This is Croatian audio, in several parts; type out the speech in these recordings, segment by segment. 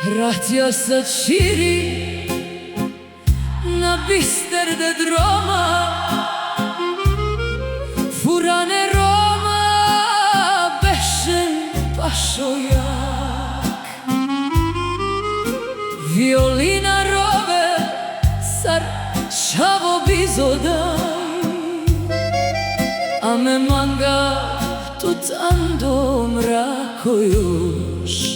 Vratio se Ciri na bister de droma, furane Roma beše pašo jak. Violina rove sar čavo bizodaj, a me manga tutando mrako još.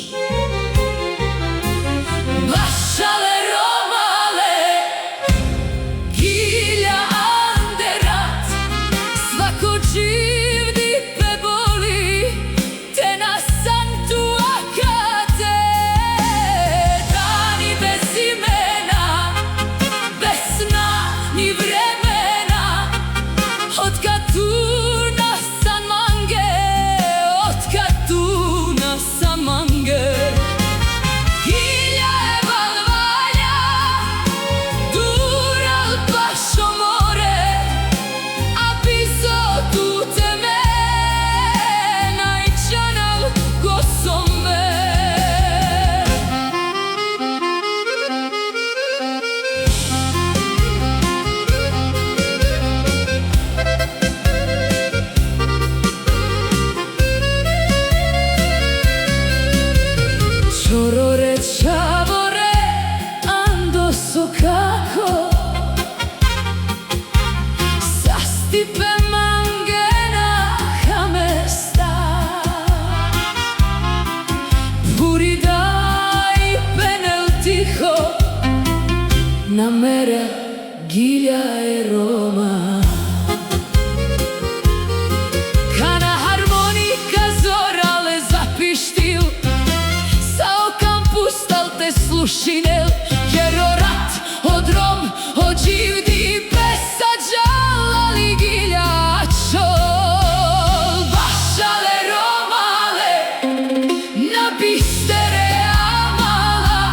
Čorore čavore ando so kako sa stipe mangena hamesta puri dai penel tiho na mere Gilja e Roma. Kana harmonika zorale zapištil slušinel, jer o rat, o drom, o dživdi besađala li giljačo. Vašale romale, na bistere amala,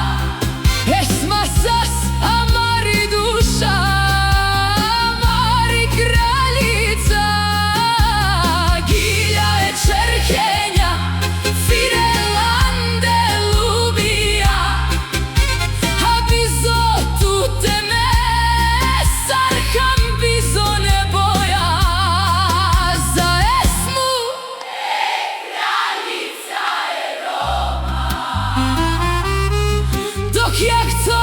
esma sas amari duša, amari kraljica. Gilja je čerhenja, Firelande lubija, jak co